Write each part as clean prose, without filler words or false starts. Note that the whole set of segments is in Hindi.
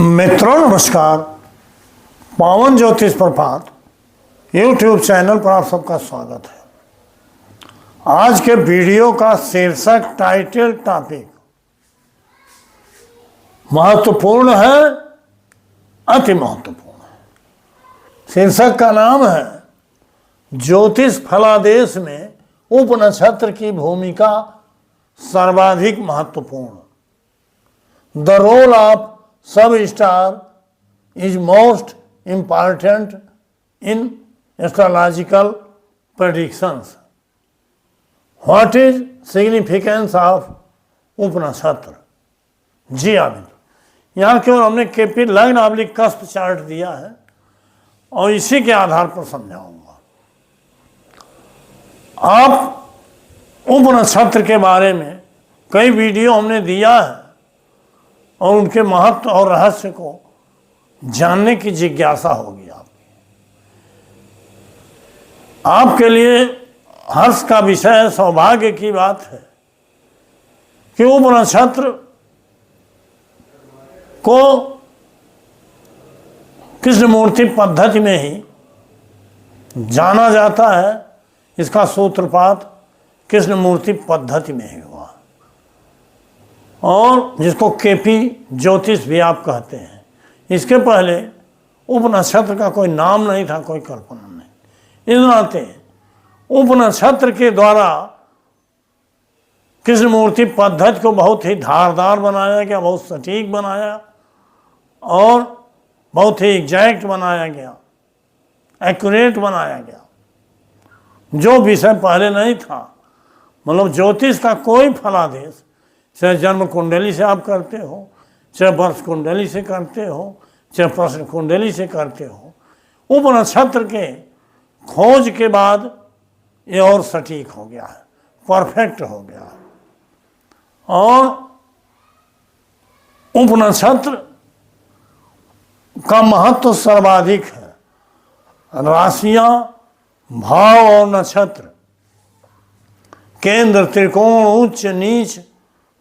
मित्रों नमस्कार। पावन ज्योतिष प्रभात यूट्यूब चैनल पर आप सबका स्वागत है। आज के वीडियो का शीर्षक टाइटल टॉपिक महत्वपूर्ण है, अति महत्वपूर्ण है। शीर्षक का नाम है ज्योतिष फलादेश में उपनक्षत्र की भूमिका सर्वाधिक महत्वपूर्ण। The role of sub star is most important in astrological predictions. What is significance of उपनक्षत्र। जी आमिर, यहाँ केवल हमने केपी लग्न ऑब्लिक कस्प चार्ट दिया है और इसी के आधार पर समझाऊंगा। आप उपनक्षत्र के बारे में कई वीडियो हमने दिया है और उनके महत्व और रहस्य को जानने की जिज्ञासा होगी आपके लिए हर्ष का विषय, सौभाग्य की बात है कि उपनक्षत्र को कृष्णमूर्ति पद्धति में ही जाना जाता है। इसका सूत्रपात कृष्णमूर्ति पद्धति में ही हुआ और जिसको केपी ज्योतिष भी आप कहते हैं। इसके पहले उपनक्षत्र का कोई नाम नहीं था, कोई कल्पना नहीं। इस नाते उपनक्षत्र के द्वारा कृष्णमूर्ति पद्धति को बहुत ही धारदार बनाया गया, बहुत सटीक बनाया और बहुत ही एग्जैक्ट बनाया गया, एक्यूरेट बनाया गया। जो विषय पहले नहीं था, मतलब ज्योतिष का कोई फलादेश, चाहे जन्म कुंडली से आप करते हो, चाहे वर्ष कुंडली से करते हो, चाहे प्रश्न कुंडली से करते हो, उपनक्षत्र के खोज के बाद ये और सटीक हो गया है, परफेक्ट हो गया है। और उपनक्षत्र का महत्व सर्वाधिक है। राशियां, भाव और नक्षत्र, केंद्र, त्रिकोण, उच्च नीच,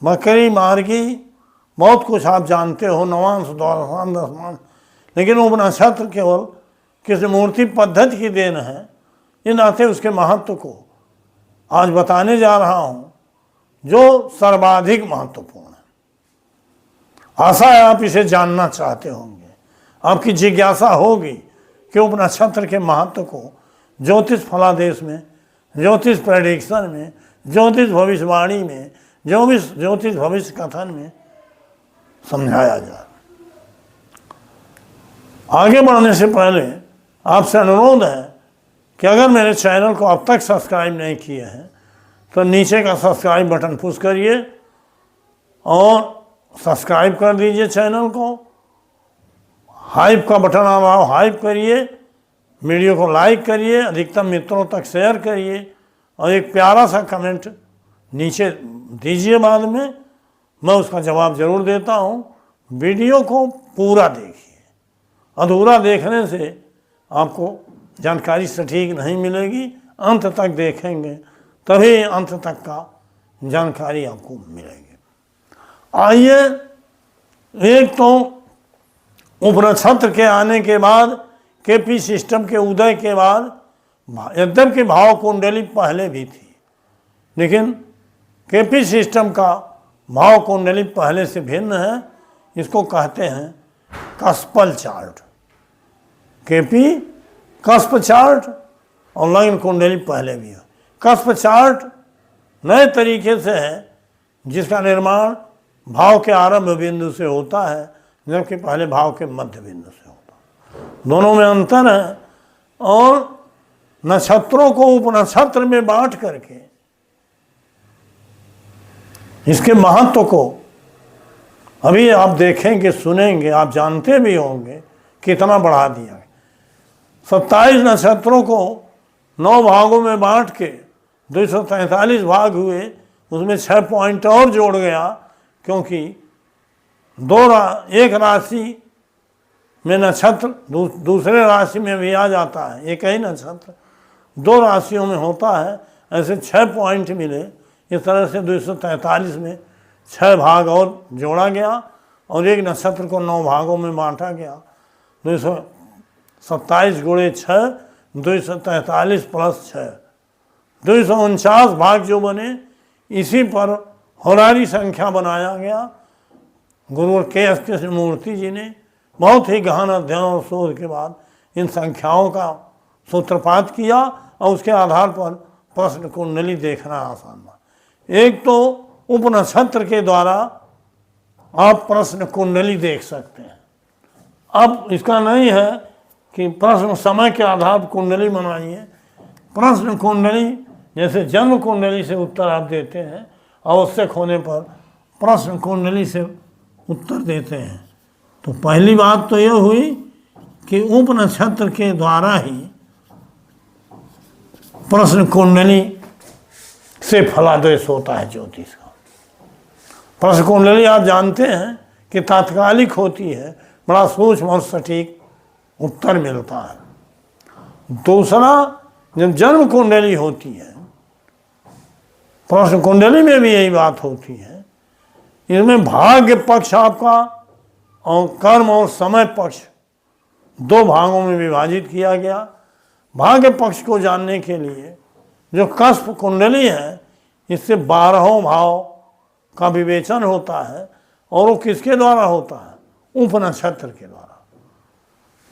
मकरी, मार्गी, बहुत कुछ आप जानते हो, नवांश, द्वादशांश, दशमांश, लेकिन उपनक्षत्र केवल कृष्णमूर्ति पद्धति की देन है। इन नाते उसके महत्व को आज बताने जा रहा हूँ, जो सर्वाधिक महत्वपूर्ण है। आशा है आप इसे जानना चाहते होंगे, आपकी जिज्ञासा होगी कि उपनक्षत्र के महत्व को ज्योतिष फलादेश में, ज्योतिष प्रेडिक्शन में, ज्योतिष भविष्यवाणी में, ज्योतिष भविष्य कथन में समझाया जाए। आगे बढ़ने से पहले आपसे अनुरोध है कि अगर मेरे चैनल को अब तक सब्सक्राइब नहीं किए हैं तो नीचे का सब्सक्राइब बटन पुश करिए और सब्सक्राइब कर दीजिए चैनल को। हाइप का बटन दबाओ, हाइप करिए, वीडियो को लाइक करिए, अधिकतम मित्रों तक शेयर करिए और एक प्यारा सा कमेंट नीचे दीजिए। बाद में मैं उसका जवाब जरूर देता हूँ। वीडियो को पूरा देखिए, अधूरा देखने से आपको जानकारी सटीक नहीं मिलेगी। अंत तक देखेंगे तभी अंत तक का जानकारी आपको मिलेगी। आइए, एक तो उपनक्षत्र के आने के बाद, केपी सिस्टम के उदय के बाद, यद्यपि भाव कुंडली पहले भी थी, लेकिन केपी सिस्टम का भाव कुंडली पहले से भिन्न है। इसको कहते हैं कस्पल चार्ट। केपी कस्प चार्ट और लग्न कुंडली पहले भी है। कस्प चार्ट नए तरीके से है जिसका निर्माण भाव के आरंभ बिंदु से होता है, जबकि पहले भाव के मध्य बिंदु से होता है। दोनों में अंतर है और नक्षत्रों को उपनक्षत्र में बांट करके इसके महत्व को अभी आप देखेंगे, सुनेंगे, आप जानते भी होंगे कितना बढ़ा दिया है। 27 नक्षत्रों को 9 भागों में बांट के 243 भाग हुए, उसमें 6 पॉइंट और जोड़ गया, क्योंकि एक राशि में नक्षत्र दूसरे राशि में भी आ जाता है। एक ही नक्षत्र 2 राशियों में होता है, ऐसे 6 पॉइंट मिले। इस तरह से 243 में 6 भाग और जोड़ा गया और एक नक्षत्र को 9 भागों में बांटा गया। 227 गुणे 6, 243 प्लस 6, 249 भाग जो बने, इसी पर होरारी संख्या बनाया गया। गुरुवर के.एस. कृष्णमूर्ति जी ने बहुत ही गहन अध्ययन और शोध के बाद इन संख्याओं का सूत्रपात किया और उसके आधार पर प्रश्न कुंडली देखना आसान था। एक तो उपनक्षत्र के द्वारा आप प्रश्न कुंडली देख सकते हैं। अब इसका नहीं है कि प्रश्न समय के आधार पर कुंडली बनाइए। प्रश्न कुंडली जैसे जन्म कुंडली से उत्तर आप देते हैं, आवश्यक होने पर प्रश्न कुंडली से उत्तर देते हैं। तो पहली बात तो यह हुई कि उपनक्षत्र के द्वारा ही प्रश्न कुंडली से फलादेश होता है ज्योतिष का। प्रश्न कुंडली आप जानते हैं कि तात्कालिक होती है, बड़ा सूक्ष्म और सटीक उत्तर मिलता है। दूसरा, जब जन्म कुंडली होती है, प्रश्न कुंडली में भी यही बात होती है, इसमें भाग्य पक्ष आपका और कर्म और समय पक्ष 2 भागों में विभाजित किया गया। भाग्य पक्ष को जानने के लिए जो कस्प कुंडली है, इससे 12 भाव का विवेचन होता है, और वो किसके द्वारा होता है? उपनक्षत्र के द्वारा।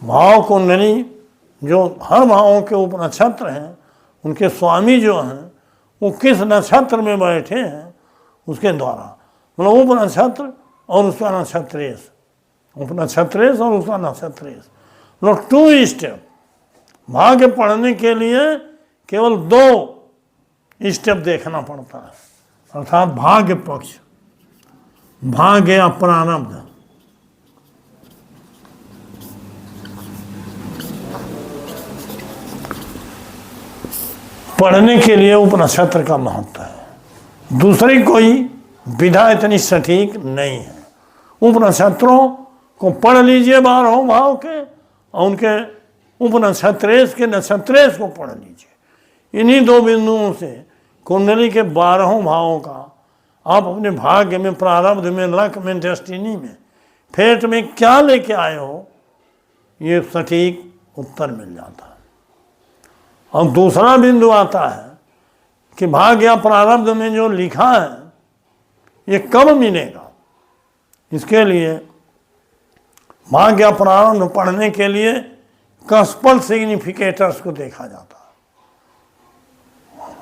भाव कुंडली जो हर भावों के उपनक्षत्र हैं, उनके स्वामी जो हैं वो किस नक्षत्र में बैठे हैं उसके द्वारा, मतलब उपनक्षत्र और उसका नक्षत्रेश, उपनक्षत्रेश और उसका नक्षत्रेश, मतलब 2 स्टेप। भाग्य पढ़ने के लिए केवल 2 स्टेप देखना पड़ता है, अर्थात भाग्य पक्ष, भाग्य या प्रारब्ध। पढ़ने के लिए उपनक्षत्र का महत्व है। दूसरी कोई विधा इतनी सटीक नहीं है। उपनक्षत्रों को पढ़ लीजिए 12 भाव के, और उनके उपनक्षत्रेश के नक्षत्रेश को पढ़ लीजिए। इन्हीं 2 बिंदुओं से कुंडली के 12 भावों का आप अपने भाग्य में, प्रारब्ध में, लक में, डेस्टिनी में, फेट में क्या लेके आए हो, ये सटीक उत्तर मिल जाता है। और दूसरा बिंदु आता है कि भाग्य या प्रारब्ध में जो लिखा है ये कब मिलेगा। इसके लिए भाग्य या प्रारब्ध पढ़ने के लिए कस्पल सिग्निफिकेटर्स को देखा जाता है।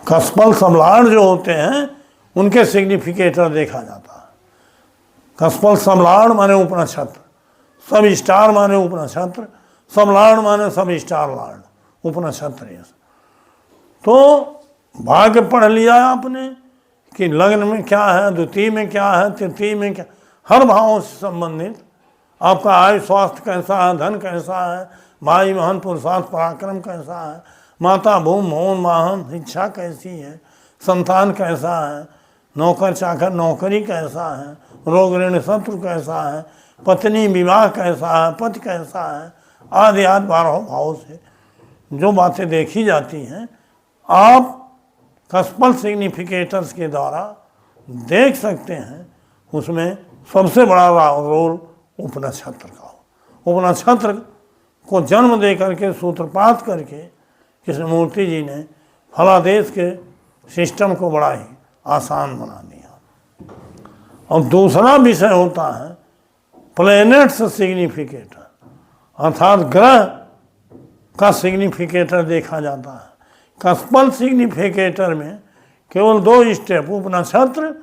कस्पल समलाड़ जो होते हैं उनके सिग्निफिकेटर देखा जाता है। कस्पल समलाड़ माने उपनक्षत्र, सब स्टार माने उपनक्षत्र, समलाड़ माने सब स्टार लाड़, उपनक्षत्र। तो भाग्य पढ़ लिया आपने कि लग्न में क्या है, द्वितीय में क्या है, तृतीय में क्या, हर भावों से संबंधित आपका आय स्वास्थ्य कैसा है, धन कैसा है, भाई बहन पुरुषार्थ पराक्रम कैसा है, माता भूम भवन वाहन शिक्षा कैसी है, संतान कैसा है, नौकर चाकर नौकरी कैसा है, रोग ऋण शत्रु कैसा है, पत्नी विवाह कैसा है, पति कैसा है, आदि आदि 12 भावों से जो बातें देखी जाती हैं, आप कस्पल सिग्निफिकेटर्स के द्वारा देख सकते हैं। उसमें सबसे बड़ा रोल उपनक्षत्र का हो। उपनक्षत्र को जन्म दे करके, सूत्रपात करके कृष्णमूर्ति जी ने फलादेश के सिस्टम को बड़ा ही आसान बना दिया। और दूसरा विषय होता है प्लैनेट्स सिग्निफिकेटर, अर्थात ग्रह का सिग्निफिकेटर देखा जाता है। कस्पल सिग्निफिकेटर में केवल 2 स्टेप, उपनक्षत्र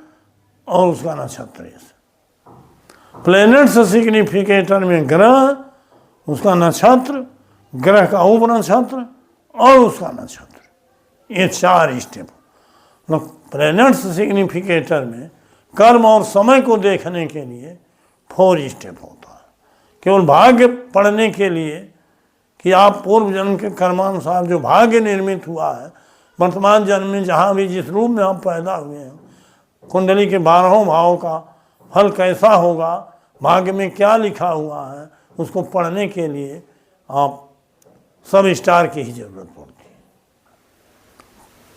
और उसका नक्षत्रेश। प्लैनेट्स सिग्निफिकेटर में ग्रह, उसका नक्षत्र, ग्रह का उपनक्षत्र और उसका नक्षत्र, ये 4 स्टेप। प्लैनेट्स सिग्निफिकेटर में कर्म और समय को देखने के लिए 4 स्टेप होता है। केवल भाग्य पढ़ने के लिए कि आप पूर्व जन्म के कर्मानुसार जो भाग्य निर्मित हुआ है, वर्तमान जन्म में जहाँ भी जिस रूप में आप पैदा हुए हैं, कुंडली के 12 भावों का फल कैसा होगा, भाग्य में क्या लिखा हुआ है, उसको पढ़ने के लिए आप सब स्टार की ही जरूरत पड़ती है,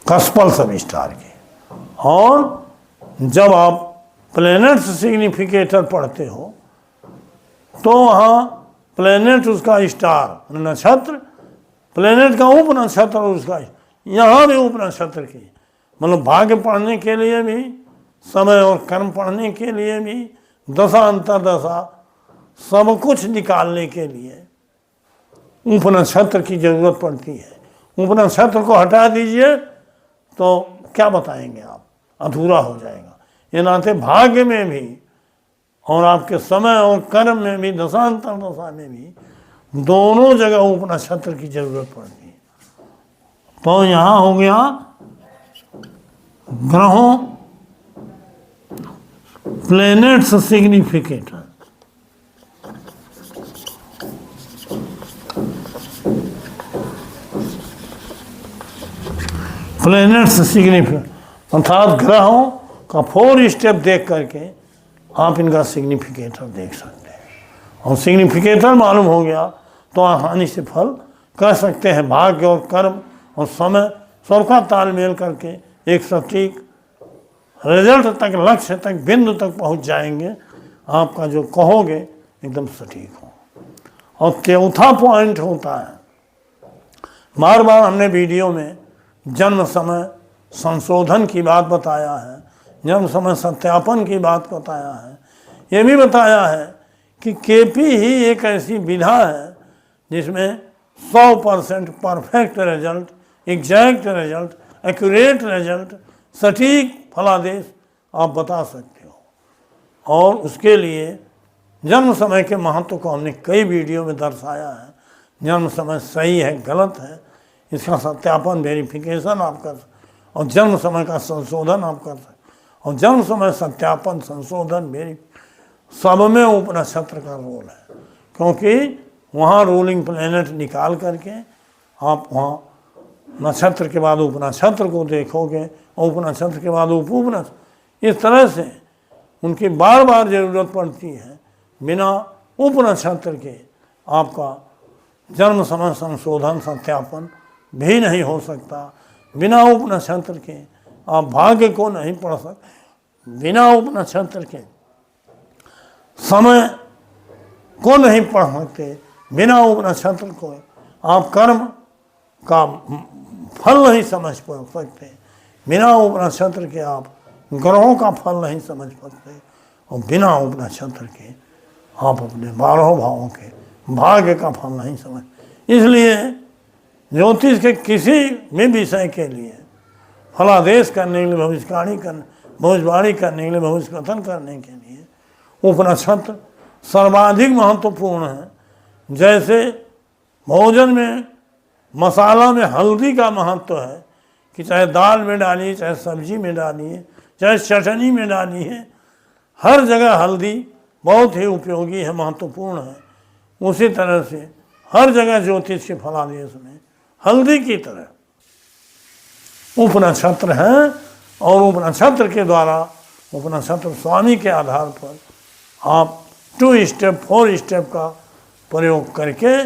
कस्पल सब स्टार की। और जब आप प्लैनेट्स सिग्निफिकेटर पढ़ते हो तो वहाँ प्लेनेट उसका स्टार नक्षत्र, प्लेनेट का उप नक्षत्र उसका, यहाँ भी उप नक्षत्र की, मतलब भाग्य पढ़ने के लिए भी, समय और कर्म पढ़ने के लिए भी, दशा अंतरदशा सब कुछ निकालने के लिए उप नक्षत्र की जरूरत पड़ती है। उप नक्षत्र को हटा दीजिए तो क्या बताएंगे आप, अधूरा हो जाएगा। ये नाते भाग्य में भी और आपके समय और कर्म में भी, दशांतर दशा में भी, दोनों जगह उप नक्षत्र की जरूरत पड़ती है। तो यहाँ हो गया ग्रहों, प्लेनेट्स सिग्निफिकेटर। प्लेनेट्स सिग्निफिकेटर अर्थात ग्रहों का 4 स्टेप देख करके आप इनका सिग्निफिकेटर देख सकते हैं। और सिग्निफिकेटर मालूम हो गया तो आसानी से फल कह सकते हैं। भाग्य और कर्म और समय सबका तालमेल करके एक सटीक रिजल्ट तक, लक्ष्य तक, बिंदु तक पहुंच जाएंगे। आपका जो कहोगे एकदम सटीक हो। और चौथा पॉइंट होता है, बार बार हमने वीडियो में जन्म समय संशोधन की बात बताया है, जन्म समय सत्यापन की बात बताया है। ये भी बताया है कि केपी ही एक ऐसी विधा है जिसमें 100% perfect result, exact result, accurate result, सटीक फलादेश आप बता सकते हो। और उसके लिए जन्म समय के महत्व को हमने कई वीडियो में दर्शाया है। जन्म समय सही है, गलत है, इसका सत्यापन, वेरिफिकेशन आप कर सकते, और जन्म समय का संशोधन आप कर सकते। और जन्म समय सत्यापन, संशोधन, सब में उप नक्षत्र का रोल है, क्योंकि वहाँ रूलिंग प्लेनेट निकाल करके आप वहाँ नक्षत्र के बाद उप नक्षत्र को देखोगे, उप नक्षत्र के बाद उप नक्षत्र, इस तरह से उनकी बार बार ज़रूरत पड़ती है। बिना उप नक्षत्र के आपका जन्म समय संशोधन, सत्यापन भी नहीं हो सकता। बिना उप नक्षत्र के आप भाग्य को नहीं पढ़ सकते। बिना उप नक्षत्र के समय को नहीं पढ़ सकते। बिना उप नक्षत्र को आप कर्म का फल नहीं समझ सकते। बिना उप नक्षत्र के आप ग्रहों का फल नहीं समझ सकते। और बिना उप नक्षत्र के आप अपने 12 भावों के भाग्य का फल नहीं समझ। इसलिए ज्योतिष के किसी भी विषय के लिए फलादेश करने के लिए, भविष्यवाणी करने के लिए, भविष्य कथन करने के लिए उप नक्षत्र सर्वाधिक महत्वपूर्ण है। जैसे भोजन में मसाला में हल्दी का महत्व है कि चाहे दाल में डालिए, चाहे सब्जी में डालिए, चाहे चटनी में डालिए, हर जगह हल्दी बहुत ही उपयोगी है, महत्वपूर्ण है। उसी तरह से हर जगह ज्योतिष के फलादेश में हल्दी की तरह उप नक्षत्र हैं। और उप नक्षत्र के द्वारा, उप नक्षत्र स्वामी के आधार पर आप 2 स्टेप 4 स्टेप का प्रयोग करके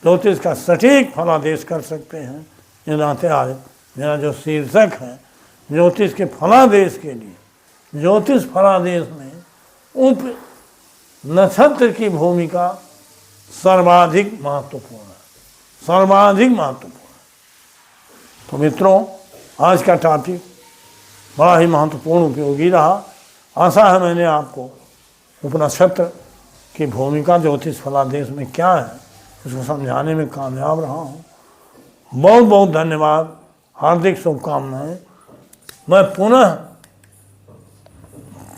ज्योतिष का सटीक फलादेश कर सकते हैं। ये नाते आज मेरा जो शीर्षक है ज्योतिष के फलादेश के लिए, ज्योतिष फलादेश में उप नक्षत्र की भूमिका सर्वाधिक महत्वपूर्ण है, सर्वाधिक महत्वपूर्ण है। तो मित्रों, आज का टॉपिक बड़ा ही महत्वपूर्ण, उपयोगी रहा। आशा है मैंने आपको उपनक्षत्र की भूमिका ज्योतिष फलादेश में क्या है उसको समझाने में कामयाब रहा हूँ। बहुत बहुत धन्यवाद, हार्दिक शुभकामनाएं। मैं पुनः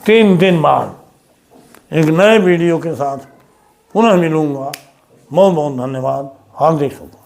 3 दिन बाद एक नए वीडियो के साथ पुनः मिलूँगा। बहुत बहुत धन्यवाद, हार्दिक शुभकामनाएं।